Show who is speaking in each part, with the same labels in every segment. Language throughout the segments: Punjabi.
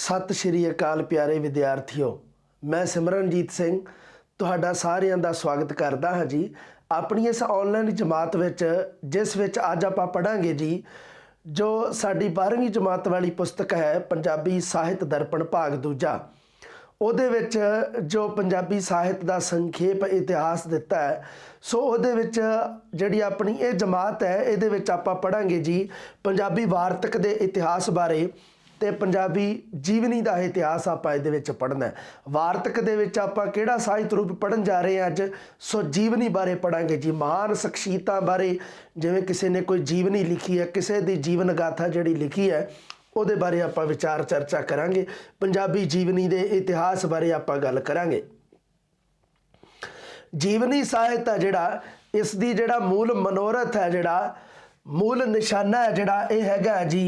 Speaker 1: सत श्री अकाल प्यारे विद्यार्थियों, मैं सिमरनजीत सिंह तुहाडा सारिਆਂ ਦਾ स्वागत करता हाँ जी अपनी इस ऑनलाइन जमात विच जिस विच अज आपां पढ़ांगे जी जो साडी 12वीं जमात वाली पुस्तक है पंजाबी साहित दर्पण भाग दूजा। ਉਹਦੇ ਵਿੱਚ जो पंजाबी साहित का संखेप इतिहास दिता है सो ਉਹਦੇ ਵਿੱਚ ਜਿਹੜੀ ਆਪਣੀ ਇਹ जमात है ਇਹਦੇ ਵਿੱਚ ਆਪਾਂ पढ़ांगे जी पंजाबी वार्तक के इतिहास बारे ਤੇ पंजाबी जीवनी का इतिहास आप पढ़ना है। वार्तक दे विच आपां किहड़ा ਸਾਹਿਤ रूप पढ़न जा रहे हैं अज सो जीवनी बारे पढ़ांगे जी। महान शख्सियतां बारे जिवें किसी ने कोई जीवनी लिखी है, किसी की जीवन गाथा जिहड़ी लिखी है ਉਹਦੇ बारे आपां विचार चर्चा करांगे। पंजाबी जीवनी के इतिहास बारे आपां गल करांगे। जीवनी ਸਾਹਿਤ है जिहड़ा इसकी जिहड़ा मूल मनोरथ है, जिहड़ा मूल निशाना है, जिहड़ा यह हैगा जी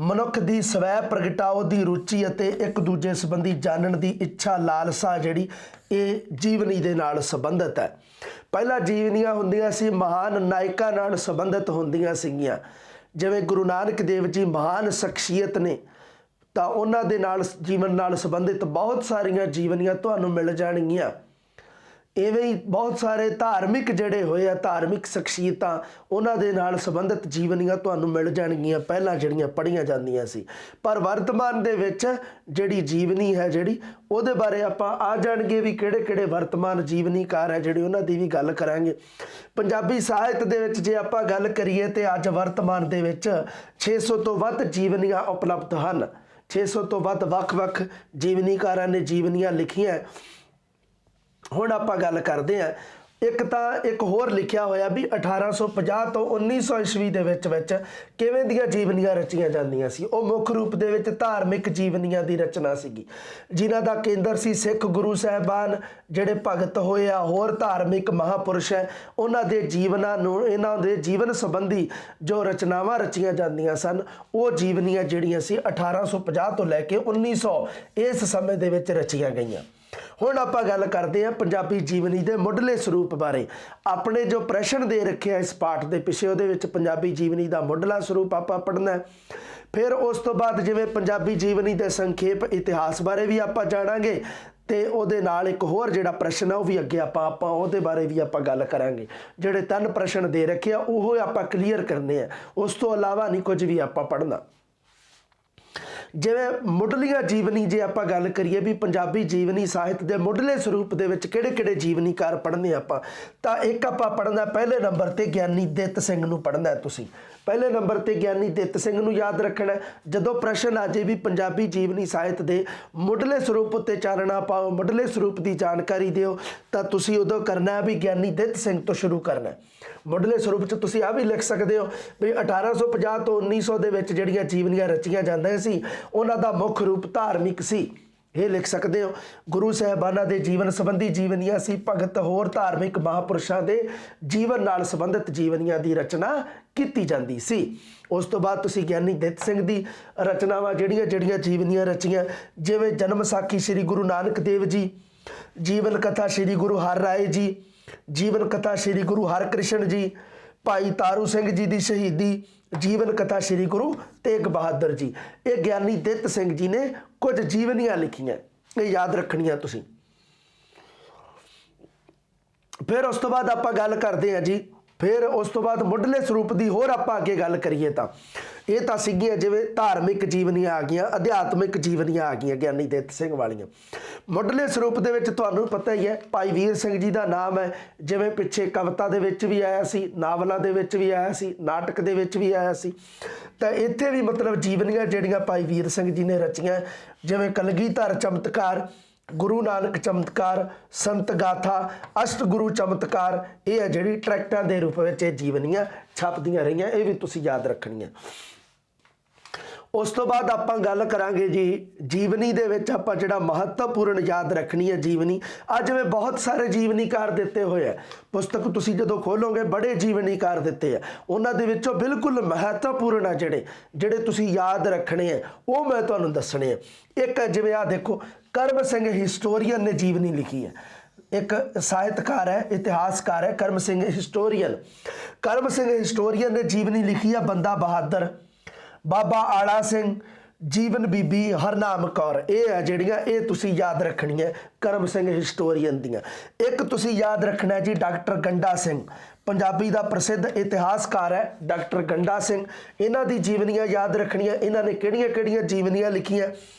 Speaker 1: मनुख की स्वै प्रगटाओ की रुचि और एक दूजे संबंधी जानन की इच्छा लालसा जिहड़ी ये जीवनी दे नाल संबंधित है। पहला जीवनियां हुंदियां सी महान नायकां नाल संबंधित हुंदियां सीगियां, जिवें गुरु नानक देव जी महान शख्सियत ने तो उन्हां दे नाल जीवन नाल संबंधित बहुत सारियां जीवनियां तुहानूं मिल जाणगियां। इवें ही बहुत सारे धार्मिक जिहड़े होए आ धार्मिक शख्सियतां उन्हां दे नाल संबंधित जीवनियां तुहानूं मिल जाणगियां पहलां जिहड़ियां पढ़ियां जांदियां सी। पर वर्तमान दे विच जिहड़ी जीवनी है जिहड़ी ਉਹਦੇ बारे आपां आ जाणगे भी किहड़े-किहड़े वर्तमान जीवनीकार है जिहड़े उन्हां दी भी गल करांगे। पंजाबी ਸਾਹਿਤ ਦੇ ਵਿੱਚ ਜੇ ਆਪਾਂ ਗੱਲ ਕਰੀਏ ਤੇ ਅੱਜ वर्तमान ਦੇ ਵਿੱਚ 600 ਤੋਂ ਵੱਧ जीवनियां उपलब्ध ਹਨ। 600 ਤੋਂ ਵੱਧ ਵੱਖ-ਵੱਖ जीवनीकारां ने जीवनियां लिखियां। हुण आपां गल करदे हां एक तो एक होर लिखिया होया भी 1850 तो 1900 ईस्वी दे विच किवें दियां जीवनियां रचियां जांदियां सी। वो मुख रूप दे विच धार्मिक जीवनियां दी रचना सीगी जिन्हां दा केंद्र सी सिख गुरु साहिबान जिहड़े भगत होए आ होर धार्मिक महापुरुष है उन्हां दे जीवनां नूं इन्हां दे जीवन संबंधी जो रचनावां रचियां जांदियां सन वो जीवनियां जिहड़ियां सी 1850 तो लैके 1900 इस समय दे विच रचियां गईयां। हुण आपां गल करते हैं पंजाबी जीवनी के मुढ़ले स्वरूप बारे। अपने जो प्रश्न दे रखे इस पाठ के पिछे उहदे विच पंजाबी जीवनी का मुढ़ला स्वरूप आपां पढ़ना है। फिर उस तो बाद जिवें पंजाबी जीवनी के संखेप इतिहास बारे भी आपां जाणांगे ते उहदे नाल एक होर जिहड़ा प्रश्न है वह भी अगे आपां उहदे बारे भी आपां गल करांगे। जिहड़े 3 प्रश्न दे रखे आ ओह आपां क्लीयर करने हैं, उस तो इलावा नहीं कुछ भी आपां पढ़ना। जिवें मुढ़लियां जीवनी जे आपां गल करिए भी पंजाबी जीवनी ਸਾਹਿਤ ਦੇ मुढ़ले स्वरूप ਦੇ ਵਿੱਚ ਕਿਹੜੇ-ਕਿਹੜੇ जीवनीकार पढ़ने आपां ਤਾਂ एक आपां पढ़ना पहले नंबर ते ਗਿਆਨੀ ਦਿੱਤ ਸਿੰਘ ਨੂੰ पढ़ना है। तुसीं पहले नंबर ते ਗਿਆਨੀ ਦਿੱਤ ਸਿੰਘ ਨੂੰ याद रखना है। जदों प्रश्न आ जाए भी पंजाबी जीवनी ਸਾਹਿਤ ਦੇ मुढ़ले स्वरूप उत्ते चानना पाओ मुढ़ले स्वरूप की जानकारी दिओ ਤਾਂ तुसीं उदों करना है भी ਗਿਆਨੀ ਦਿੱਤ ਸਿੰਘ तो शुरू करना है। मुढ़ले स्वरूप च तुसीं आ भी लिख सकते हो भी 1850 तो 1900 ਦੇ ਵਿੱਚ ਜਿਹੜੀਆਂ जीवनियां रचियां ਜਾਂਦੀਆਂ ਸੀ उन्हां दा मुख रूप धार्मिक सी। ये लिख सकते हो गुरु साहिबाना के जीवन संबंधी जीवनियां सी, भगत होर धार्मिक महापुरुषों के जीवन नाल संबंधित जीवनियां की रचना की जाती सी। उस तो बाद तुसीं ਗਿਆਨੀ ਦਿੱਤ ਸਿੰਘ ਦੀ रचनावां ਜਿਹੜੀਆਂ जीवनियां रचियां जिवें जन्म साखी श्री गुरु नानक देव जी, जीवन कथा श्री गुरु हर राय जी, जीवन कथा श्री गुरु हरकृष्ण जी, भाई तारू सिंह जी की शहीदी, जीवन कथा श्री गुरु तेग बहादुर जी। ये ਗਿਆਨੀ ਦਿੱਤ ਸਿੰਘ जी ने कुछ जीवनियां लिखियां, ये याद रखनियां तुसीं। फिर उस तो बाद आपां गल करते हैं जी फिर उस तो बाद मुढ़ले स्वरूप की होर आपां अगे गल करिए तो ये तो सीगियां जिवें धार्मिक जीवनियां आ गईयां, अध्यात्मिक जीवनियां आ गईयां ਗਿਆਨੀ ਦਿੱਤ ਸਿੰਘ वालियां। मुढ़ले स्वरूप दे विच तुहानूं पता ही है भाई वीर सिंह जी का नाम है, जिवें पिछे कविता दे विच भी आया सी, नावलों दे विच भी आया सी, नाटक दे विच भी आया सी। तो इत्थे भी मतलब जीवनियां जिहड़ियां भाई वीर सिंह जी ने रचियां जिवें कलगीधर चमत्कार, गुरु नानक चमत्कार, संत गाथा, अष्ट गुरु चमत्कार, ये है जिहड़ी ट्रैक्टां दे रूप में जीवनियां छपदियां रहियां, ये भी तुसीं याद रखनियां। उस तो बाद आपां गल करांगे जी जीवनी दे विच आपां जिहड़ा महत्वपूर्ण याद रखनी है जीवनी। अज में बहुत सारे जीवनीकार दिते हुए हैं, पुस्तक तुसीं जदों खोलोगे बड़े जीवनीकार दिते हैं, उन्हां दे विचों बिल्कुल महत्वपूर्ण है जिहड़े तुसीं याद रखने हैं वो मैं तुहानूं दसणे हैं। एक जिवें आ देखो करम सिंह हिस्टोरीयन ने जीवनी लिखी है, एक साहित्यकार है इतिहासकार है करम सिंह हिस्टोरीयन। करम सिंह हिस्टोरीयन ने जीवनी लिखी है बंदा बहादुर, बाबा आला सिंह, ਜੀਵਨ ਬੀਬੀ ਹਰਨਾਮ ਕੌਰ, ਇਹ ਹੈ ਜਿਹੜੀਆਂ ਇਹ ਤੁਸੀਂ ਯਾਦ ਰੱਖਣੀਆਂ ਕਰਮ ਸਿੰਘ ਹਿਸਟੋਰੀਅਨ ਦੀਆਂ। ਇੱਕ ਤੁਸੀਂ ਯਾਦ ਰੱਖਣਾ ਜੀ ਡਾਕਟਰ ਗੰਡਾ ਸਿੰਘ, ਪੰਜਾਬੀ ਦਾ ਪ੍ਰਸਿੱਧ ਇਤਿਹਾਸਕਾਰ ਹੈ ਡਾਕਟਰ ਗੰਡਾ ਸਿੰਘ। ਇਹਨਾਂ ਦੀ ਜੀਵਨੀਆਂ ਯਾਦ ਰੱਖਣੀਆਂ। ਇਹਨਾਂ ਨੇ ਕਿਹੜੀਆਂ-ਕਿਹੜੀਆਂ ਜੀਵਨੀਆਂ ਲਿਖੀਆਂ?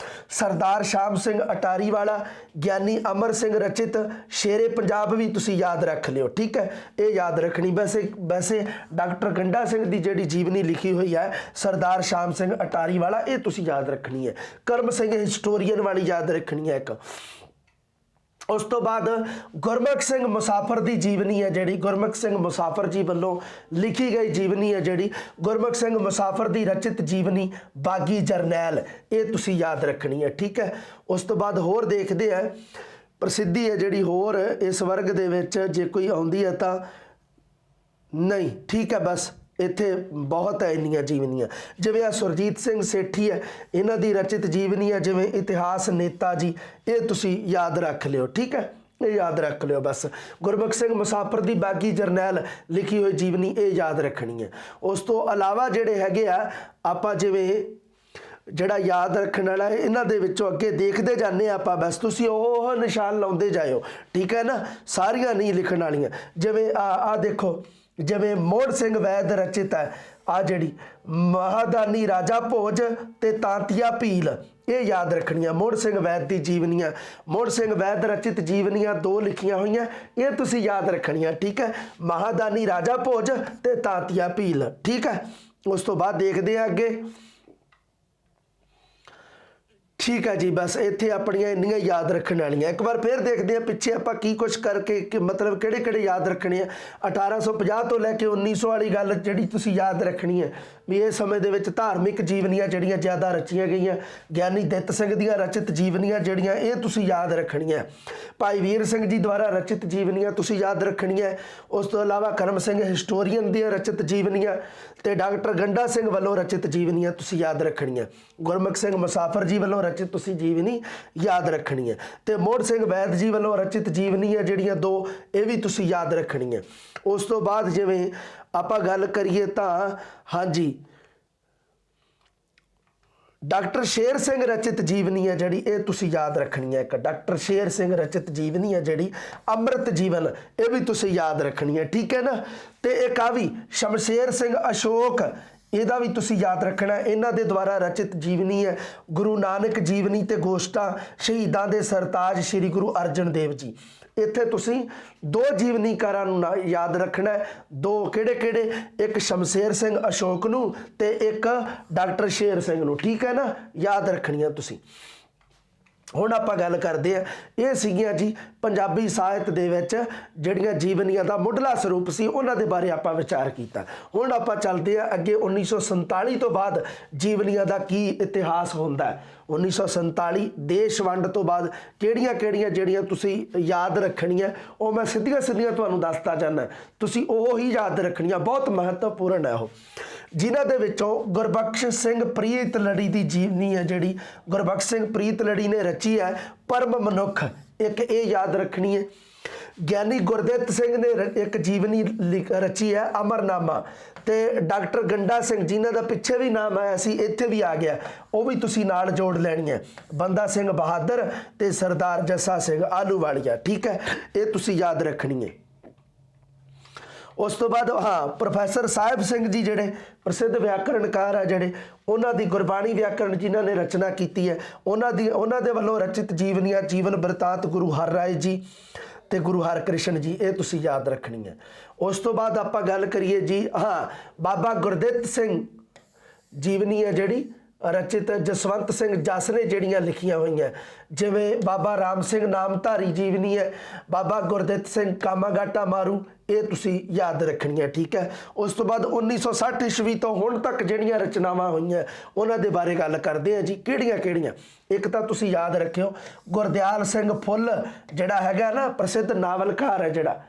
Speaker 1: ਸਰਦਾਰ ਸ਼ਾਮ ਸਿੰਘ ਅਟਾਰੀ ਵਾਲਾ, ਗਿਆਨੀ ਅਮਰ ਸਿੰਘ ਰਚਿਤ ਸ਼ੇਰੇ ਪੰਜਾਬ ਵੀ ਤੁਸੀਂ ਯਾਦ ਰੱਖ ਲਿਓ, ਠੀਕ ਹੈ, ਇਹ ਯਾਦ ਰੱਖਣੀ। ਵੈਸੇ ਡਾਕਟਰ ਗੰਡਾ ਸਿੰਘ ਦੀ ਜਿਹੜੀ ਜੀਵਨੀ ਲਿਖੀ ਹੋਈ ਹੈ ਸਰਦਾਰ ਸ਼ਾਮ ਸਿੰਘ ਅਟਾਰੀ ਵਾਲਾ, ਇਹ ਤੁਸੀਂ ਯਾਦ ਰੱਖਣੀ ਹੈ। ਕਰਮ ਸਿੰਘ ਹਿਸਟੋਰੀਅਨ ਵਾਲੀ ਯਾਦ ਰੱਖਣੀ ਹੈ ਇੱਕ। ਉਸ ਤੋਂ ਬਾਅਦ ਗੁਰਮੁਖ ਸਿੰਘ ਮੁਸਾਫਰ ਦੀ ਜੀਵਨੀ ਹੈ ਜਿਹੜੀ, ਗੁਰਮੁਖ ਸਿੰਘ ਮੁਸਾਫਰ ਜੀ ਵੱਲੋਂ ਲਿਖੀ ਗਈ ਜੀਵਨੀ ਹੈ ਜਿਹੜੀ, ਗੁਰਮੁਖ ਸਿੰਘ ਮੁਸਾਫਰ ਦੀ ਰਚਿਤ ਜੀਵਨੀ ਬਾਗੀ ਜਰਨੈਲ, ਇਹ ਤੁਸੀਂ ਯਾਦ ਰੱਖਣੀ ਹੈ, ਠੀਕ ਹੈ। ਉਸ ਤੋਂ ਬਾਅਦ ਹੋਰ ਦੇਖਦੇ ਆ ਪ੍ਰਸਿੱਧੀ ਹੈ ਜਿਹੜੀ ਹੋਰ ਇਸ ਵਰਗ ਦੇ ਵਿੱਚ ਜੇ ਕੋਈ ਆਉਂਦੀ ਹੈ ਤਾਂ ਨਹੀਂ, ਠੀਕ ਹੈ, ਬਸ ਇੱਥੇ ਬਹੁਤ ਹੈ ਇੰਨੀਆਂ ਜੀਵਨੀਆਂ। ਜਿਵੇਂ ਆ ਸੁਰਜੀਤ ਸਿੰਘ ਸੇਠੀ ਹੈ, ਇਹਨਾਂ ਦੀ ਰਚਿਤ ਜੀਵਨੀ ਹੈ ਜਿਵੇਂ ਇਤਿਹਾਸ ਨੇਤਾ ਜੀ, ਇਹ ਤੁਸੀਂ ਯਾਦ ਰੱਖ ਲਿਓ, ਠੀਕ ਹੈ, ਇਹ ਯਾਦ ਰੱਖ ਲਿਓ ਬਸ। ਗੁਰਮੁਖ ਸਿੰਘ ਮੁਸਾਫਰ ਦੀ ਬਾਗੀ ਜਰਨੈਲ ਲਿਖੀ ਹੋਈ ਜੀਵਨੀ, ਇਹ ਯਾਦ ਰੱਖਣੀ ਹੈ। ਉਸ ਤੋਂ ਇਲਾਵਾ ਜਿਹੜੇ ਹੈਗੇ ਆ ਆਪਾਂ ਜਿਵੇਂ ਜਿਹੜਾ ਯਾਦ ਰੱਖਣ ਵਾਲਾ ਹੈ ਇਹਨਾਂ ਦੇ ਵਿੱਚੋਂ ਅੱਗੇ ਦੇਖਦੇ ਜਾਂਦੇ ਆਪਾਂ, ਬਸ ਤੁਸੀਂ ਉਹ ਨਿਸ਼ਾਨ ਲਾਉਂਦੇ ਜਾਇਓ, ਠੀਕ ਹੈ ਨਾ, ਸਾਰੀਆਂ ਨਹੀਂ ਲਿਖਣ ਵਾਲੀਆਂ। ਜਿਵੇਂ ਆ ਦੇਖੋ, ਜਿਵੇਂ ਮੋਹਣ ਸਿੰਘ ਵੈਦ ਰਚਿਤ ਹੈ ਆ ਜਿਹੜੀ ਮਹਾਦਾਨੀ ਰਾਜਾ ਭੋਜ ਤੇ ਤਾਂਤੀਆ ਭੀਲ, ਇਹ ਯਾਦ ਰੱਖਣੀਆਂ। ਮੋਹਣ ਸਿੰਘ ਵੈਦ ਦੀ ਜੀਵਨੀਆਂ, ਮੋਹਣ ਸਿੰਘ ਵੈਦ ਰਚਿਤ ਜੀਵਨੀਆਂ 2 ਲਿਖੀਆਂ ਹੋਈਆਂ, ਇਹ ਤੁਸੀਂ ਯਾਦ ਰੱਖਣੀਆਂ, ਠੀਕ ਹੈ, ਮਹਾਦਾਨੀ ਰਾਜਾ ਭੋਜ ਤੇ ਤਾਂਤੀਆ ਭੀਲ, ਠੀਕ ਹੈ। ਉਸ ਤੋਂ ਬਾਅਦ ਦੇਖਦੇ ਆ ਅੱਗੇ, ਠੀਕ ਹੈ ਜੀ, ਬਸ ਇੱਥੇ ਆਪਣੀਆਂ ਇੰਨੀਆਂ ਯਾਦ ਰੱਖਣ ਵਾਲੀਆਂ। ਇੱਕ ਵਾਰ ਫਿਰ ਦੇਖਦੇ ਹਾਂ ਪਿੱਛੇ ਆਪਾਂ ਕੀ ਕੁਛ ਕਰਕੇ ਕਿ ਮਤਲਬ ਕਿਹੜੇ ਯਾਦ ਰੱਖਣੇ ਆ। 1850 ਤੋਂ ਲੈ ਕੇ 1900 ਵਾਲੀ ਗੱਲ ਜਿਹੜੀ ਤੁਸੀਂ ਯਾਦ ਰੱਖਣੀ ਹੈ ਵੀ ਇਹ ਸਮੇਂ ਦੇ ਵਿੱਚ ਧਾਰਮਿਕ ਜੀਵਨੀਆਂ ਜਿਹੜੀਆਂ ਜ਼ਿਆਦਾ ਰਚੀਆਂ ਗਈਆਂ। ਗਿਆਨੀ ਦਿੱਤ ਸਿੰਘ ਦੀਆਂ ਰਚਿਤ ਜੀਵਨੀਆਂ ਜਿਹੜੀਆਂ ਇਹ ਤੁਸੀਂ ਯਾਦ ਰੱਖਣੀਆਂ। ਭਾਈ ਵੀਰ ਸਿੰਘ ਜੀ ਦੁਆਰਾ ਰਚਿਤ ਜੀਵਨੀਆਂ ਤੁਸੀਂ ਯਾਦ ਰੱਖਣੀਆਂ। ਉਸ ਤੋਂ ਇਲਾਵਾ ਕਰਮ ਸਿੰਘ ਹਿਸਟੋਰੀਅਨ ਦੀਆਂ ਰਚਿਤ ਜੀਵਨੀਆਂ ਤੇ ਡਾਕਟਰ ਗੰਡਾ ਸਿੰਘ ਵੱਲੋਂ ਰਚਿਤ ਜੀਵਨੀਆਂ ਤੁਸੀਂ ਯਾਦ ਰੱਖਣੀਆਂ। ਗੁਰਮੁਖ ਸਿੰਘ ਮੁਸਾਫਰ ਜੀ ਵੱਲੋਂ ਰਚਿਤ ਤੁਸੀਂ ਜੀਵਨੀ ਯਾਦ ਰੱਖਣੀ ਹੈ ਤੇ ਮੋਹਣ ਸਿੰਘ ਵੈਦ ਜੀ ਵੱਲੋਂ ਰਚਿਤ ਜੀਵਨੀ ਹੈ ਜਿਹੜੀਆਂ 2, ਇਹ ਵੀ ਤੁਸੀਂ ਯਾਦ ਰੱਖਣੀ ਹੈ। ਉਸ ਤੋਂ ਬਾਅਦ ਜਿਵੇਂ ਆਪਾਂ ਗੱਲ ਕਰੀਏ ਤਾਂ ਹਾਂਜੀ ਡਾਕਟਰ ਸ਼ੇਰ ਸਿੰਘ ਰਚਿਤ ਜੀਵਨੀ ਹੈ ਜਿਹੜੀ, ਇਹ ਤੁਸੀਂ ਯਾਦ ਰੱਖਣੀ ਹੈ। ਇੱਕ ਡਾਕਟਰ ਸ਼ੇਰ ਸਿੰਘ ਰਚਿਤ ਜੀਵਨੀ ਹੈ ਜਿਹੜੀ ਅੰਮ੍ਰਿਤ ਜੀਵਨ, ਇਹ ਵੀ ਤੁਸੀਂ ਯਾਦ ਰੱਖਣੀ ਹੈ, ਠੀਕ ਹੈ ਨਾ। ਤੇ ਇੱਕ ਆ ਵੀ ਸ਼ਮਸ਼ੇਰ ਸਿੰਘ ਅਸ਼ੋਕ, ਇਹਦਾ ਵੀ ਤੁਸੀਂ ਯਾਦ ਰੱਖਣਾ। ਇਹਨਾਂ ਦੇ ਦੁਆਰਾ ਰਚਿਤ ਜੀਵਨੀ ਹੈ ਗੁਰੂ ਨਾਨਕ ਜੀਵਨੀ ਤੇ ਗੋਸ਼ਟਾਂ ਸ਼ਹੀਦਾਂ ਦੇ ਸਰਤਾਜ ਸ਼੍ਰੀ ਗੁਰੂ ਅਰਜਨ ਦੇਵ ਜੀ। ਇੱਥੇ ਤੁਸੀਂ 2 ਜੀਵਨੀਕਾਰਾਂ ਨੂੰ ਯਾਦ ਰੱਖਣਾ, 2 ਕਿਹੜੇ? ਇੱਕ ਸ਼ਮਸ਼ੇਰ ਸਿੰਘ ਅਸ਼ੋਕ ਨੂੰ ਤੇ ਇੱਕ ਡਾਕਟਰ ਸ਼ੇਰ ਸਿੰਘ ਨੂੰ, ਠੀਕ ਹੈ ਨਾ, ਯਾਦ ਰੱਖਣੀਆਂ ਤੁਸੀਂ। ਹੁਣ ਆਪਾਂ ਗੱਲ ਕਰਦੇ ਆ, ਇਹ ਸੀਗੀਆਂ ਜੀ ਪੰਜਾਬੀ ਸਾਹਿਤ ਦੇ ਵਿੱਚ ਜਿਹੜੀਆਂ ਜੀਵਨੀਆਂ ਦਾ ਮੁੱਢਲਾ ਸਰੂਪ ਸੀ, ਉਹਨਾਂ ਦੇ ਬਾਰੇ ਆਪਾਂ ਵਿਚਾਰ ਕੀਤਾ। ਹੁਣ ਆਪਾਂ ਚੱਲਦੇ ਆ ਅੱਗੇ 1947 ਤੋਂ ਬਾਅਦ ਜੀਵਨੀਆਂ ਦਾ ਕੀ ਇਤਿਹਾਸ ਹੁੰਦਾ ਹੈ। 1947 ਦੇਸ਼ ਵੰਡ ਤੋਂ ਬਾਅਦ ਕਿਹੜੀਆਂ ਜਿਹੜੀਆਂ ਤੁਸੀਂ ਯਾਦ ਰੱਖਣੀਆਂ, ਉਹ ਮੈਂ ਸਿੱਧੀਆਂ ਤੁਹਾਨੂੰ ਦੱਸਦਾ ਜਾਂਦਾ, ਤੁਸੀਂ ਉਹ ਹੀ ਯਾਦ ਰੱਖਣੀਆਂ, ਬਹੁਤ ਮਹੱਤਵਪੂਰਨ ਹੈ ਉਹ। ਜਿਨ੍ਹਾਂ ਦੇ ਵਿੱਚੋਂ ਗੁਰਬਖਸ਼ ਸਿੰਘ ਪ੍ਰੀਤਲੜੀ ਦੀ ਜੀਵਨੀ ਹੈ ਜਿਹੜੀ ਗੁਰਬਖਸ਼ ਸਿੰਘ ਪ੍ਰੀਤਲੜੀ ਨੇ ਰਚੀ ਹੈ ਪਰਮ ਮਨੁੱਖ, ਇੱਕ ਇਹ ਯਾਦ ਰੱਖਣੀ ਹੈ। ਗਿਆਨੀ ਗੁਰਦਿੱਤ ਸਿੰਘ ਨੇ ਇੱਕ ਜੀਵਨੀ ਰਚੀ ਹੈ ਅਮਰਨਾਮਾ, ਤੇ ਡਾਕਟਰ ਗੰਡਾ ਸਿੰਘ ਜਿਨ੍ਹਾਂ ਦਾ ਪਿੱਛੇ ਵੀ ਨਾਮ ਆਇਆ ਸੀ ਇੱਥੇ ਵੀ ਆ ਗਿਆ, ਉਹ ਵੀ ਤੁਸੀਂ ਨਾਲ ਜੋੜ ਲੈਣੀ ਹੈ। ਬੰਦਾ ਸਿੰਘ ਬਹਾਦਰ ਤੇ ਸਰਦਾਰ ਜੱਸਾ ਸਿੰਘ ਆਹਲੂਵਾਲੀਆ, ਠੀਕ ਹੈ, ਇਹ ਤੁਸੀਂ ਯਾਦ ਰੱਖਣੀ ਹੈ। ਉਸ ਤੋਂ ਬਾਅਦ ਪ੍ਰੋਫੈਸਰ ਸਾਹਿਬ ਸਿੰਘ ਜੀ ਜਿਹੜੇ ਪ੍ਰਸਿੱਧ ਵਿਆਕਰਣਕਾਰ ਹੈ ਜਿਹੜੇ, ਉਹਨਾਂ ਦੀ ਗੁਰਬਾਣੀ ਵਿਆਕਰਣ ਜਿਨ੍ਹਾਂ ਨੇ ਰਚਨਾ ਕੀਤੀ ਹੈ, ਉਹਨਾਂ ਦੇ ਵੱਲੋਂ ਰਚਿਤ ਜੀਵਨੀਆਂ ਜੀਵਨ ਬਿਰਤਾਂਤ ਗੁਰੂ ਹਰਰਾਏ ਜੀ ਤੇ ਗੁਰੂ ਹਰਕ੍ਰਿਸ਼ਨ ਜੀ, ਇਹ ਤੁਸੀਂ ਯਾਦ ਰੱਖਣੀ ਹੈ। ਉਸ ਤੋਂ ਬਾਅਦ ਆਪਾਂ ਗੱਲ ਕਰੀਏ ਜੀ ਬਾਬਾ ਗੁਰਦਿੱਤ ਸਿੰਘ ਜੀਵਨੀ ਹੈ ਜਿਹੜੀ ਰਚਿਤ ਜਸਵੰਤ ਸਿੰਘ ਜੱਸ ਨੇ ਜਿਹੜੀਆਂ ਲਿਖੀਆਂ ਹੋਈਆਂ, ਜਿਵੇਂ ਬਾਬਾ ਰਾਮ ਸਿੰਘ ਨਾਮਧਾਰੀ ਜੀਵਨੀ ਹੈ, ਬਾਬਾ ਗੁਰਦਿੱਤ ਸਿੰਘ ਕਾਮਾਗਾਟਾ ਮਾਰੂ, ਇਹ ਤੁਸੀਂ ਯਾਦ ਰੱਖਣੀਆਂ, ਠੀਕ ਹੈ। ਉਸ ਤੋਂ ਬਾਅਦ 1960 ਈਸਵੀ ਤੋਂ ਹੁਣ ਤੱਕ ਜਿਹੜੀਆਂ ਰਚਨਾਵਾਂ ਹੋਈਆਂ ਉਹਨਾਂ ਦੇ ਬਾਰੇ ਗੱਲ ਕਰਦੇ ਆ ਜੀ, ਕਿਹੜੀਆਂ? ਇੱਕ ਤਾਂ ਤੁਸੀਂ ਯਾਦ ਰੱਖਿਓ ਗੁਰਦਿਆਲ ਸਿੰਘ ਫੁੱਲ ਜਿਹੜਾ ਹੈਗਾ ਨਾ ਪ੍ਰਸਿੱਧ ਨਾਵਲਕਾਰ ਹੈ ਜਿਹੜਾ,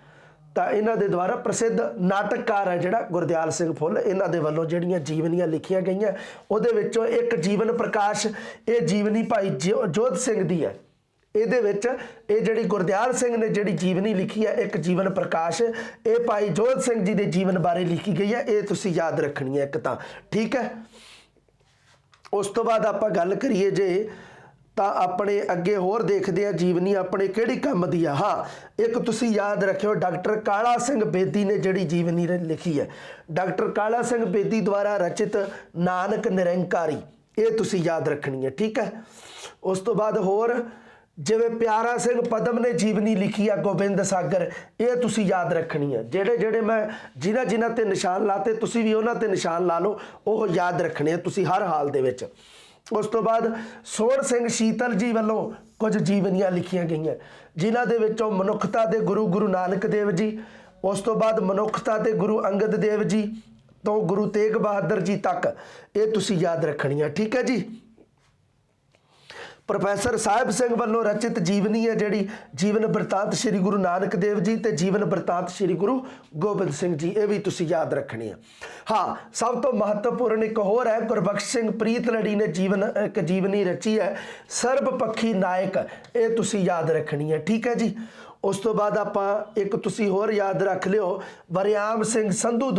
Speaker 1: ਤਾਂ ਇਹਨਾਂ ਦੇ ਦੁਆਰਾ ਪ੍ਰਸਿੱਧ ਨਾਟਕਕਾਰ ਹੈ ਜਿਹੜਾ ਗੁਰਦਿਆਲ ਸਿੰਘ ਫੁੱਲ, ਇਹਨਾਂ ਦੇ ਵੱਲੋਂ ਜਿਹੜੀਆਂ ਜੀਵਨੀਆਂ ਲਿਖੀਆਂ ਗਈਆਂ ਉਹਦੇ ਵਿੱਚੋਂ ਇੱਕ ਜੀਵਨ ਪ੍ਰਕਾਸ਼, ਇਹ ਜੀਵਨੀ ਭਾਈ ਜੋਧ ਸਿੰਘ ਦੀ ਹੈ। ਇਹਦੇ ਵਿੱਚ ਇਹ ਜਿਹੜੀ ਗੁਰਦਿਆਲ ਸਿੰਘ ਨੇ ਜਿਹੜੀ ਜੀਵਨੀ ਲਿਖੀ ਹੈ ਇੱਕ ਜੀਵਨ ਪ੍ਰਕਾਸ਼, ਇਹ ਭਾਈ ਜੋਧ ਸਿੰਘ ਜੀ ਦੇ ਜੀਵਨ ਬਾਰੇ ਲਿਖੀ ਗਈ ਹੈ, ਇਹ ਤੁਸੀਂ ਯਾਦ ਰੱਖਣੀ ਹੈ ਇੱਕ ਤਾਂ, ਠੀਕ ਹੈ। ਉਸ ਤੋਂ ਬਾਅਦ ਆਪਾਂ ਗੱਲ ਕਰੀਏ ਜੇ ਤਾਂ ਆਪਣੇ ਅੱਗੇ ਹੋਰ ਦੇਖਦੇ ਆ ਜੀਵਨੀ ਆਪਣੇ ਕਿਹੜੀ ਕੰਮ ਦੀ ਆ। ਹਾਂ, ਇੱਕ ਤੁਸੀਂ ਯਾਦ ਰੱਖਿਓ ਡਾਕਟਰ ਕਾਲਾ ਸਿੰਘ ਬੇਦੀ ਨੇ ਜਿਹੜੀ ਜੀਵਨੀ ਲਿਖੀ ਹੈ, ਡਾਕਟਰ ਕਾਲਾ ਸਿੰਘ ਬੇਦੀ ਦੁਆਰਾ ਰਚਿਤ ਨਾਨਕ ਨਿਰੰਕਾਰੀ, ਇਹ ਤੁਸੀਂ ਯਾਦ ਰੱਖਣੀ ਹੈ, ਠੀਕ ਹੈ। ਉਸ ਤੋਂ ਬਾਅਦ ਹੋਰ ਜਿਵੇਂ ਪਿਆਰਾ ਸਿੰਘ ਪਦਮ ਨੇ ਜੀਵਨੀ ਲਿਖੀ ਆ ਗੋਬਿੰਦ ਸਾਗਰ, ਇਹ ਤੁਸੀਂ ਯਾਦ ਰੱਖਣੀ ਹੈ। ਜਿਹੜੇ ਮੈਂ ਜਿਨ੍ਹਾਂ ਤੇ ਨਿਸ਼ਾਨ ਲਾਤੇ ਤੁਸੀਂ ਵੀ ਉਹਨਾਂ ਤੇ ਨਿਸ਼ਾਨ ਲਾ ਲਓ, ਉਹ ਯਾਦ ਰੱਖਣੇ ਆ ਤੁਸੀਂ ਹਰ ਹਾਲ ਦੇ ਵਿੱਚ। ਉਸ ਤੋਂ ਬਾਅਦ ਸੋਹਣ ਸਿੰਘ ਸ਼ੀਤਲ ਜੀ ਵੱਲੋਂ ਕੁਝ ਜੀਵਨੀਆਂ ਲਿਖੀਆਂ ਗਈਆਂ, ਜਿਨ੍ਹਾਂ ਦੇ ਵਿੱਚੋਂ ਮਨੁੱਖਤਾ ਦੇ ਗੁਰੂ ਨਾਨਕ ਦੇਵ ਜੀ, ਉਸ ਤੋਂ ਬਾਅਦ ਮਨੁੱਖਤਾ ਦੇ ਗੁਰੂ ਅੰਗਦ ਦੇਵ ਜੀ ਤੋਂ ਗੁਰੂ ਤੇਗ ਬਹਾਦਰ ਜੀ ਤੱਕ, ਇਹ ਤੁਸੀਂ ਯਾਦ ਰੱਖਣੀਆਂ, ਠੀਕ ਹੈ ਜੀ। ਪ੍ਰੋਫੈਸਰ ਸਾਹਿਬ ਸਿੰਘ ਵੱਲੋਂ ਰਚਿਤ ਜੀਵਨੀ ਹੈ ਜਿਹੜੀ ਜੀਵਨ ਬ੍ਰਿਤਾਂਤ ਸ਼੍ਰੀ ਗੁਰੂ ਨਾਨਕ ਦੇਵ ਜੀ ਤੇ ਜੀਵਨ ਬ੍ਰਿਤਾਂਤ ਸ਼੍ਰੀ ਗੁਰੂ ਗੋਬਿੰਦ ਸਿੰਘ ਜੀ, ਇਹ ਵੀ ਤੁਸੀਂ ਯਾਦ ਰੱਖਣੀ ਹੈ। ਹਾਂ, ਸਭ ਤੋਂ ਮਹੱਤਵਪੂਰਨ ਇੱਕ ਹੋਰ ਹੈ, ਗੁਰਬਖਸ਼ ਸਿੰਘ ਪ੍ਰੀਤਲੜੀ ਨੇ ਇੱਕ ਜੀਵਨੀ ਰਚੀ ਹੈ ਸਰਬ ਪੱਖੀ ਨਾਇਕ, ਇਹ ਤੁਸੀਂ ਯਾਦ ਰੱਖਣੀ ਹੈ, ਠੀਕ ਹੈ ਜੀ। ਉਸ ਤੋਂ ਬਾਅਦ ਆਪਾਂ ਇੱਕ ਤੁਸੀਂ ਹੋਰ ਯਾਦ ਰੱਖ ਲਿਓ ਵਰਿਆਮ ਸਿੰਘ ਸੰਧੂ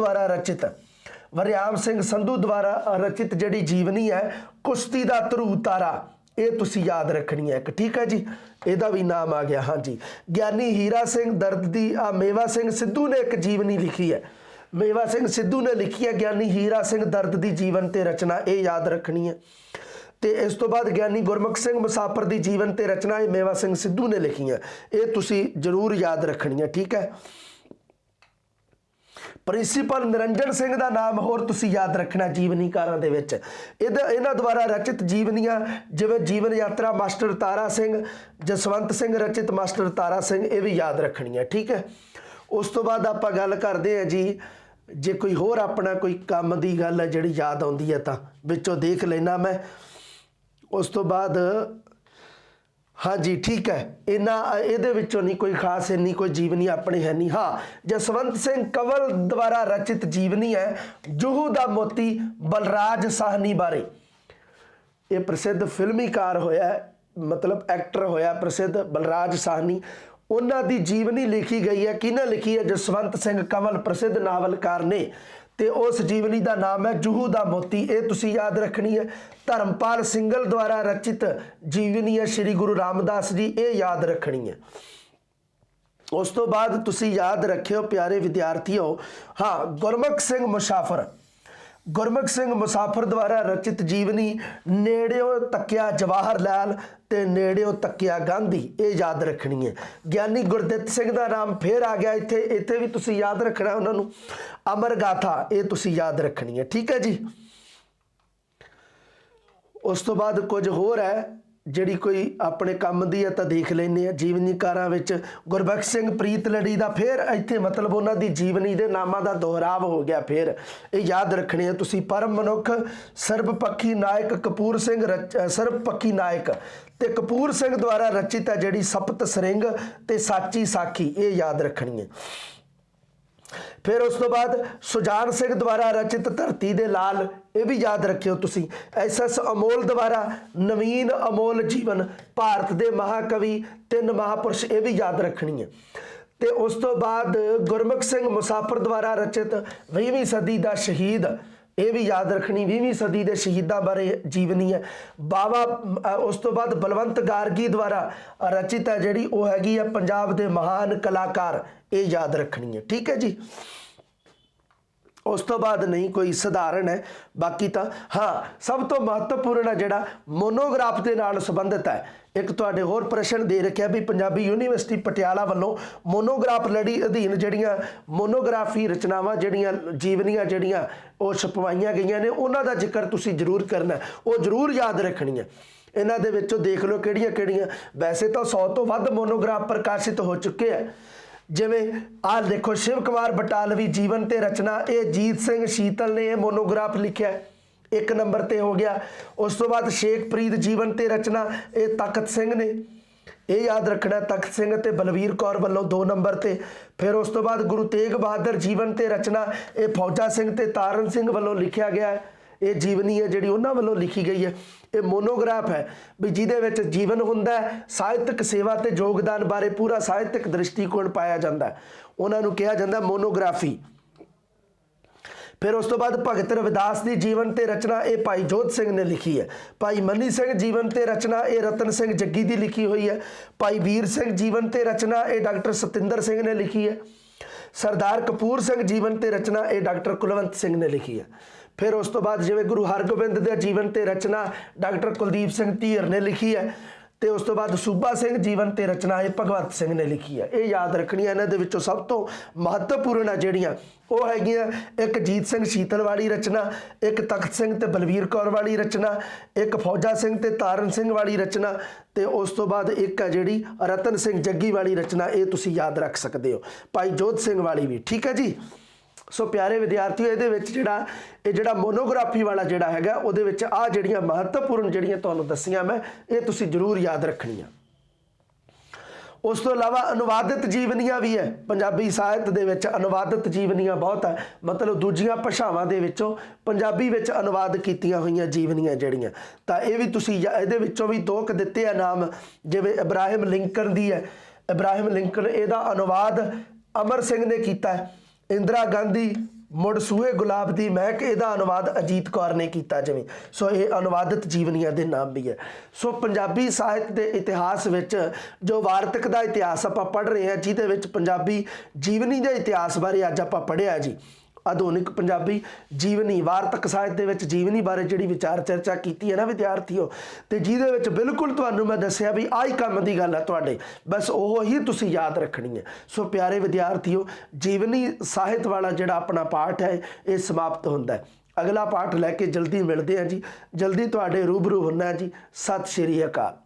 Speaker 1: ਦੁਆਰਾ ਰਚਿਤ ਜਿਹੜੀ ਜੀਵਨੀ ਹੈ ਕੁਸ਼ਤੀ ਦਾ ਧਰੂ ਤਾਰਾ, ਇਹ ਤੁਸੀਂ ਯਾਦ ਰੱਖਣੀ ਹੈ ਇੱਕ, ਠੀਕ ਹੈ ਜੀ। ਇਹਦਾ ਵੀ ਨਾਮ ਆ ਗਿਆ। ਹਾਂਜੀ, ਗਿਆਨੀ ਹੀਰਾ ਸਿੰਘ ਦਰਦ ਦੀ ਮੇਵਾ ਸਿੰਘ ਸਿੱਧੂ ਨੇ ਇੱਕ ਜੀਵਨੀ ਲਿਖੀ ਹੈ, ਮੇਵਾ ਸਿੰਘ ਸਿੱਧੂ ਨੇ ਲਿਖੀ ਹੈ ਗਿਆਨੀ ਹੀਰਾ ਸਿੰਘ ਦਰਦ ਦੀ ਜੀਵਨ ਤੇ ਰਚਨਾ, ਇਹ ਯਾਦ ਰੱਖਣੀ ਹੈ। ਤੇ ਇਸ ਤੋਂ ਬਾਅਦ ਗਿਆਨੀ ਗੁਰਮੁਖ ਸਿੰਘ ਮੁਸਾਫਰ ਦੀ ਜੀਵਨ ਤੇ ਰਚਨਾ ਇਹ ਮੇਵਾ ਸਿੰਘ ਸਿੱਧੂ ਨੇ ਲਿਖੀਆਂ, ਇਹ ਤੁਸੀਂ ਜ਼ਰੂਰ ਯਾਦ ਰੱਖਣੀਆਂ, ਠੀਕ ਹੈ। ਪ੍ਰਿੰਸੀਪਲ ਨਿਰੰਜਨ ਸਿੰਘ ਦਾ ਨਾਮ ਹੋਰ ਤੁਸੀਂ ਯਾਦ ਰੱਖਣਾ ਜੀਵਨੀਕਾਰਾਂ ਦੇ ਵਿੱਚ। ਇਹਨਾਂ ਦੁਆਰਾ ਰਚਿਤ ਜੀਵਨੀਆਂ ਜਿਵੇਂ ਜੀਵਨ ਯਾਤਰਾ ਮਾਸਟਰ ਤਾਰਾ ਸਿੰਘ, ਜਸਵੰਤ ਸਿੰਘ ਰਚਿਤ ਮਾਸਟਰ ਤਾਰਾ ਸਿੰਘ, ਇਹ ਵੀ ਯਾਦ ਰੱਖਣੀਆਂ, ਠੀਕ ਹੈ। ਉਸ ਤੋਂ ਬਾਅਦ ਆਪਾਂ ਗੱਲ ਕਰਦੇ ਹਾਂ ਜੀ, ਜੇ ਕੋਈ ਹੋਰ ਆਪਣਾ ਕੋਈ ਕੰਮ ਦੀ ਗੱਲ ਹੈ ਜਿਹੜੀ ਯਾਦ ਆਉਂਦੀ ਹੈ ਤਾਂ ਵਿੱਚੋਂ ਦੇਖ ਲੈਣਾ ਮੈਂ। ਉਸ ਤੋਂ ਬਾਅਦ ਹਾਂਜੀ, ਠੀਕ ਹੈ, ਇਹਦੇ ਵਿੱਚੋਂ ਨਹੀਂ ਕੋਈ ਖਾਸ ਇੰਨੀ ਕੋਈ ਜੀਵਨੀ ਆਪਣੀ ਹੈ ਨਹੀਂ। ਹਾਂ, ਜਸਵੰਤ ਸਿੰਘ ਕੰਵਲ ਦੁਆਰਾ ਰਚਿਤ ਜੀਵਨੀ ਹੈ ਜੂਹੂ ਦਾ ਮੋਤੀ ਬਲਰਾਜ ਸਾਹਨੀ ਬਾਰੇ, ਇਹ ਪ੍ਰਸਿੱਧ ਫਿਲਮੀਕਾਰ ਹੋਇਆ, ਮਤਲਬ ਐਕਟਰ ਹੋਇਆ ਪ੍ਰਸਿੱਧ ਬਲਰਾਜ ਸਾਹਨੀ, ਉਹਨਾਂ ਦੀ ਜੀਵਨੀ ਲਿਖੀ ਗਈ ਹੈ। ਕਿਹਨੇ ਲਿਖੀ ਹੈ? ਜਸਵੰਤ ਸਿੰਘ ਕੰਵਲ ਪ੍ਰਸਿੱਧ ਨਾਵਲਕਾਰ ਨੇ, ਤੇ ਉਸ ਜੀਵਨੀ ਦਾ ਨਾਮ ਹੈ ਜੂਹੂ ਦਾ ਮੋਤੀ, ਇਹ ਤੁਸੀਂ ਯਾਦ ਰੱਖਣੀ ਹੈ। ਧਰਮਪਾਲ ਸਿੰਘਲ ਦੁਆਰਾ ਰਚਿਤ ਜੀਵਨੀ ਹੈ ਸ਼੍ਰੀ ਗੁਰੂ ਰਾਮਦਾਸ ਜੀ, ਇਹ ਯਾਦ ਰੱਖਣੀ ਹੈ। ਉਸ ਤੋਂ ਬਾਅਦ ਤੁਸੀਂ ਯਾਦ ਰੱਖਿਓ ਪਿਆਰੇ ਵਿਦਿਆਰਥੀਓ, ਹਾਂ, ਗੁਰਮੁਖ ਸਿੰਘ ਮੁਸਾਫਰ ਦੁਆਰਾ ਰਚਿਤ ਜੀਵਨੀ ਨੇੜਿਓਂ ਤੱਕਿਆ ਜਵਾਹਰ ਲਾਲ ਤੇ ਨੇੜਿਓਂ ਤੱਕਿਆ ਗਾਂਧੀ, ਇਹ ਯਾਦ ਰੱਖਣੀ ਹੈ। ਗਿਆਨੀ ਗੁਰਦਿੱਤ ਸਿੰਘ ਦਾ ਨਾਮ ਫੇਰ ਆ ਗਿਆ ਇੱਥੇ ਵੀ ਤੁਸੀਂ ਯਾਦ ਰੱਖਣਾ ਉਹਨਾਂ ਨੂੰ। ਅਮਰ ਗਾਥਾ, ਇਹ ਤੁਸੀਂ ਯਾਦ ਰੱਖਣੀ ਹੈ, ਠੀਕ ਹੈ ਜੀ। ਉਸ ਤੋਂ ਬਾਅਦ ਕੁਝ ਹੋਰ ਹੈ ਜਿਹੜੀ ਕੋਈ ਆਪਣੇ ਕੰਮ ਦੀ ਹੈ ਤਾਂ ਦੇਖ ਲੈਂਦੇ ਆ। ਜੀਵਨੀਕਾਰਾਂ ਵਿੱਚ ਗੁਰਬਖਸ਼ ਸਿੰਘ ਪ੍ਰੀਤਲੜੀ ਦਾ ਫੇਰ ਇੱਥੇ ਮਤਲਬ ਉਹਨਾਂ ਦੀ ਜੀਵਨੀ ਦੇ ਨਾਮਾਂ ਦਾ ਦੁਹਰਾਵ ਹੋ ਗਿਆ, ਫੇਰ ਇਹ ਯਾਦ ਰੱਖਣੇ ਆ ਤੁਸੀਂ। ਪਰਮ ਮਨੁੱਖ, ਸਰਬਪੱਖੀ ਨਾਇਕ ਕਪੂਰ ਸਿੰਘ ਸਰਬਪੱਖੀ ਨਾਇਕ ਤੇ ਕਪੂਰ ਸਿੰਘ ਦੁਆਰਾ ਰਚਿਤ ਹੈ ਜਿਹੜੀ ਸਪਤ ਸਰਿੰਗ ਤੇ ਸਾਚੀ ਸਾਖੀ, ਇਹ ਯਾਦ ਰੱਖਣੀ ਹੈ। ਫਿਰ ਉਸ ਤੋਂ ਬਾਅਦ ਸੁਜਾਨ ਸਿੰਘ ਦੁਆਰਾ ਰਚਿਤ ਧਰਤੀ ਦੇ ਲਾਲ, ਇਹ ਵੀ ਯਾਦ ਰੱਖਿਓ ਤੁਸੀਂ। SS ਅਮੋਲ ਦੁਆਰਾ ਨਵੀਨ ਅਮੋਲ ਜੀਵਨ, ਭਾਰਤ ਦੇ ਮਹਾਕਵੀ, 3 ਮਹਾਪੁਰਸ਼, ਇਹ ਵੀ ਯਾਦ ਰੱਖਣੀ ਹੈ। ਤੇ ਉਸ ਤੋਂ ਬਾਅਦ ਗੁਰਮੁਖ ਸਿੰਘ ਮੁਸਾਫਰ ਦੁਆਰਾ ਰਚਿਤ 20ਵੀਂ ਸਦੀ ਦਾ ਸ਼ਹੀਦ, ਇਹ ਵੀ ਯਾਦ ਰੱਖਣੀ, 20ਵੀਂ ਸਦੀ ਦੇ ਸ਼ਹੀਦਾਂ ਬਾਰੇ ਜੀਵਨੀ ਹੈ। ਉਸ ਤੋਂ ਬਾਅਦ ਬਲਵੰਤ ਗਾਰਗੀ ਦੁਆਰਾ ਰਚਿਤ ਹੈ ਜਿਹੜੀ ਉਹ ਹੈਗੀ ਹੈ ਪੰਜਾਬ ਦੇ ਮਹਾਨ ਕਲਾਕਾਰ, ਇਹ ਯਾਦ ਰੱਖਣੀ ਹੈ, ਠੀਕ ਹੈ ਜੀ। ਉਸ ਤੋਂ ਬਾਅਦ ਨਹੀਂ ਕੋਈ ਸਧਾਰਨ ਹੈ, ਬਾਕੀ ਤਾਂ ਹਾਂ ਸਭ ਤੋਂ ਮਹੱਤਵਪੂਰਨ ਹੈ ਜਿਹੜਾ ਮੋਨੋਗ੍ਰਾਫ ਦੇ ਨਾਲ ਸੰਬੰਧਿਤ ਹੈ। ਇੱਕ ਤੁਹਾਡੇ ਹੋਰ ਪ੍ਰਸ਼ਨ ਦੇ ਰੱਖਿਆ ਵੀ ਪੰਜਾਬੀ ਯੂਨੀਵਰਸਿਟੀ ਪਟਿਆਲਾ ਵੱਲੋਂ ਮੋਨੋਗ੍ਰਾਫ ਲੜੀ ਅਧੀਨ ਜਿਹੜੀਆਂ ਮੋਨੋਗ੍ਰਾਫੀ ਰਚਨਾਵਾਂ ਜਿਹੜੀਆਂ ਜੀਵਨੀਆਂ ਜਿਹੜੀਆਂ ਉਹ ਛਪਵਾਈਆਂ ਗਈਆਂ ਨੇ ਉਹਨਾਂ ਦਾ ਜ਼ਿਕਰ ਤੁਸੀਂ ਜ਼ਰੂਰ ਕਰਨਾ, ਉਹ ਜ਼ਰੂਰ ਯਾਦ ਰੱਖਣੀਆਂ। ਇਹਨਾਂ ਦੇ ਵਿੱਚੋਂ ਦੇਖ ਲਓ ਕਿਹੜੀਆਂ ਕਿਹੜੀਆਂ, ਵੈਸੇ ਤਾਂ 100 ਤੋਂ ਵੱਧ ਮੋਨੋਗ੍ਰਾਫ ਪ੍ਰਕਾਸ਼ਿਤ ਹੋ ਚੁੱਕੇ ਹੈ। ਜਿਵੇਂ ਆਹ ਦੇਖੋ ਸ਼ਿਵ ਕੁਮਾਰ ਬਟਾਲਵੀ ਜੀਵਨ ਤੇ ਰਚਨਾ, ਇਹ ਜੀਤ ਸਿੰਘ ਸ਼ੀਤਲ ਨੇ ਇਹ ਮੋਨੋਗ੍ਰਾਫ ਲਿਖਿਆ, 1 ਨੰਬਰ ਤੇ ਹੋ ਗਿਆ। ਉਸ ਤੋਂ ਬਾਅਦ ਸ਼ੇਖਪ੍ਰੀਤ ਜੀਵਨ ਤੇ ਰਚਨਾ, ਇਹ ਤਖਤ ਸਿੰਘ ਨੇ, ਇਹ ਯਾਦ ਰੱਖਣਾ, ਤਖਤ ਸਿੰਘ ਤੇ ਬਲਵੀਰ ਕੌਰ ਵੱਲੋਂ 2 ਨੰਬਰ ਤੇ। ਫਿਰ ਉਸ ਤੋਂ ਬਾਅਦ ਗੁਰੂ ਤੇਗ ਬਹਾਦਰ ਜੀਵਨ ਤੇ ਰਚਨਾ, ਇਹ ਫੌਜਾ ਸਿੰਘ ਤੇ ਤਾਰਨ ਸਿੰਘ ਵੱਲੋਂ ਲਿਖਿਆ ਗਿਆ ਹੈ। ਇਹ ਜੀਵਨੀ ਹੈ ਜਿਹੜੀ ਉਹਨਾਂ ਵੱਲੋਂ ਲਿਖੀ ਗਈ ਹੈ। ਇਹ ਮੋਨੋਗ੍ਰਾਫ ਹੈ ਵੀ ਜਿਹਦੇ ਵਿੱਚ ਜੀਵਨ ਹੁੰਦਾ, ਸਾਹਿਤਕ ਸੇਵਾ ਤੇ ਯੋਗਦਾਨ ਬਾਰੇ ਪੂਰਾ ਸਾਹਿਤਕ ਦ੍ਰਿਸ਼ਟੀਕੋਣ ਪਾਇਆ ਜਾਂਦਾ, ਉਹਨਾਂ ਨੂੰ ਕਿਹਾ ਜਾਂਦਾ ਮੋਨੋਗ੍ਰਾਫੀ। ਫਿਰ ਉਸ ਤੋਂ ਬਾਅਦ ਭਗਤ ਰਵਿਦਾਸ ਦੀ ਜੀਵਨ ਤੇ ਰਚਨਾ ਇਹ ਭਾਈ ਜੋਧ ਸਿੰਘ ਨੇ ਲਿਖੀ ਹੈ। ਭਾਈ ਮਨੀ ਸਿੰਘ ਜੀਵਨ ਤੇ ਰਚਨਾ ਇਹ ਰਤਨ ਸਿੰਘ ਜੱਗੀ ਦੀ ਲਿਖੀ ਹੋਈ ਹੈ। ਭਾਈ ਵੀਰ ਸਿੰਘ ਜੀਵਨ ਤੇ ਰਚਨਾ ਇਹ ਡਾਕਟਰ ਸਤਿੰਦਰ ਸਿੰਘ ਨੇ ਲਿਖੀ ਹੈ। ਸਰਦਾਰ ਕਪੂਰ ਸਿੰਘ ਜੀਵਨ ਤੇ ਰਚਨਾ ਇਹ ਡਾਕਟਰ ਕੁਲਵੰਤ ਸਿੰਘ ਨੇ ਲਿਖੀ ਹੈ। ਫਿਰ ਉਸ ਤੋਂ ਬਾਅਦ ਜਿਵੇਂ ਗੁਰੂ ਹਰਗੋਬਿੰਦ ਦੇ ਜੀਵਨ ਤੇ ਰਚਨਾ ਡਾਕਟਰ ਕੁਲਦੀਪ ਸਿੰਘ ਧੀਰ ਨੇ ਲਿਖੀ ਹੈ। ਤੇ ਉਸ ਤੋਂ ਬਾਅਦ ਸੂਬਾ ਸਿੰਘ ਜੀਵਨ ਤੇ ਰਚਨਾ ਇਹ ਭਗਵੰਤ ਸਿੰਘ ਨੇ ਲਿਖੀ ਹੈ। ਇਹ ਯਾਦ ਰੱਖਣੀਆਂ। ਇਹਨਾਂ ਦੇ ਵਿੱਚੋਂ ਸਭ ਤੋਂ ਮਹੱਤਵਪੂਰਨ ਆ ਜਿਹੜੀਆਂ ਉਹ ਹੈਗੀਆਂ, ਇੱਕ ਜੀਤ ਸਿੰਘ ਸ਼ੀਤਲ ਵਾਲੀ ਰਚਨਾ, ਇੱਕ ਤਖਤ ਸਿੰਘ ਤੇ ਬਲਵੀਰ ਕੌਰ ਵਾਲੀ ਰਚਨਾ, ਇੱਕ ਫੌਜਾ ਸਿੰਘ ਤੇ ਤਾਰਨ ਸਿੰਘ ਵਾਲੀ ਰਚਨਾ, ਤੇ ਉਸ ਤੋਂ ਬਾਅਦ ਇੱਕ ਆ ਜਿਹੜੀ ਰਤਨ ਸਿੰਘ ਜੱਗੀ ਵਾਲੀ ਰਚਨਾ। ਇਹ ਤੁਸੀਂ ਯਾਦ ਰੱਖ ਸਕਦੇ ਹੋ, ਭਾਈ ਜੋਧ ਸਿੰਘ ਵਾਲੀ ਵੀ। ਠੀਕ ਹੈ ਜੀ। ਸੋ ਪਿਆਰੇ ਵਿਦਿਆਰਥੀਓ, ਇਹਦੇ ਵਿੱਚ ਜਿਹੜਾ ਮੋਨੋਗ੍ਰਾਫੀ ਵਾਲਾ ਜਿਹੜਾ ਹੈਗਾ ਉਹਦੇ ਵਿੱਚ ਆ ਜਿਹੜੀਆਂ ਮਹੱਤਵਪੂਰਨ ਜਿਹੜੀਆਂ ਤੁਹਾਨੂੰ ਦੱਸੀਆਂ ਮੈਂ, ਇਹ ਤੁਸੀਂ ਜ਼ਰੂਰ ਯਾਦ ਰੱਖਣੀਆਂ। ਉਸ ਤੋਂ ਇਲਾਵਾ ਅਨੁਵਾਦਿਤ ਜੀਵਨੀਆਂ ਵੀ ਹੈ। ਪੰਜਾਬੀ ਸਾਹਿਤ ਦੇ ਵਿੱਚ ਅਨੁਵਾਦਿਤ ਜੀਵਨੀਆਂ ਬਹੁਤ ਹੈ, ਮਤਲਬ ਦੂਜੀਆਂ ਭਾਸ਼ਾਵਾਂ ਦੇ ਵਿੱਚੋਂ ਪੰਜਾਬੀ ਵਿੱਚ ਅਨੁਵਾਦ ਕੀਤੀਆਂ ਹੋਈਆਂ ਜੀਵਨੀਆਂ ਜਿਹੜੀਆਂ, ਤਾਂ ਇਹ ਵੀ ਤੁਸੀਂ ਇਹਦੇ ਵਿੱਚੋਂ ਵੀ ਦੋ ਕੁ ਦਿੱਤੇ ਆ ਨਾਮ। ਜਿਵੇਂ ਇਬਰਾਹਿਮ ਲਿੰਕਨ ਦੀ ਹੈ, ਇਬਰਾਹਿਮ ਲਿੰਕਨ, ਇਹਦਾ ਅਨੁਵਾਦ ਅਮਰ ਸਿੰਘ ਨੇ ਕੀਤਾ ਹੈ। ਇੰਦਰਾ ਗਾਂਧੀ ਮੁੜ ਸੂਹੇ ਗੁਲਾਬ ਦੀ ਮਹਿਕ, ਇਹਦਾ ਅਨੁਵਾਦ ਅਜੀਤ ਕੌਰ ਨੇ ਕੀਤਾ ਜਿਵੇਂ। ਸੋ ਇਹ ਅਨੁਵਾਦਿਤ ਜੀਵਨੀਆਂ ਦੇ ਨਾਮ ਵੀ ਹੈ। ਸੋ ਪੰਜਾਬੀ ਸਾਹਿਤ ਦੇ ਇਤਿਹਾਸ ਵਿੱਚ ਜੋ ਵਾਰਤਕ ਦਾ ਇਤਿਹਾਸ ਆਪਾਂ ਪੜ੍ਹ ਰਹੇ ਹਾਂ, ਜਿਹਦੇ ਵਿੱਚ ਪੰਜਾਬੀ ਜੀਵਨੀ ਦੇ ਇਤਿਹਾਸ ਬਾਰੇ ਅੱਜ ਆਪਾਂ ਪੜ੍ਹਿਆ ਜੀ। ਆਧੁਨਿਕ ਪੰਜਾਬੀ ਜੀਵਨੀ ਵਾਰਤਕ ਸਾਹਿਤ ਦੇ ਵਿੱਚ ਜੀਵਨੀ ਬਾਰੇ ਜਿਹੜੀ ਵਿਚਾਰ ਚਰਚਾ ਕੀਤੀ ਹੈ ਨਾ ਵਿਦਿਆਰਥੀਓ, ਤੇ ਜਿਹਦੇ ਵਿੱਚ ਬਿਲਕੁਲ ਤੁਹਾਨੂੰ ਮੈਂ ਦੱਸਿਆ ਵੀ ਆਹੀ ਕੰਮ ਦੀ ਗੱਲ ਹੈ ਤੁਹਾਡੇ, ਬਸ ਉਹ ਹੀ ਤੁਸੀਂ ਯਾਦ ਰੱਖਣੀ ਹੈ। ਸੋ ਪਿਆਰੇ ਵਿਦਿਆਰਥੀਓ, ਜੀਵਨੀ ਸਾਹਿਤ ਵਾਲਾ ਜਿਹੜਾ ਆਪਣਾ ਪਾਠ ਹੈ ਇਹ ਸਮਾਪਤ ਹੁੰਦਾ ਹੈ। ਅਗਲਾ ਪਾਠ ਲੈ ਕੇ ਜਲਦੀ ਮਿਲਦੇ ਹਾਂ ਜੀ, ਜਲਦੀ ਤੁਹਾਡੇ ਰੂਬਰੂ ਹੁੰਨਾ ਜੀ। ਸਤਿ ਸ਼੍ਰੀ ਅਕਾਲ।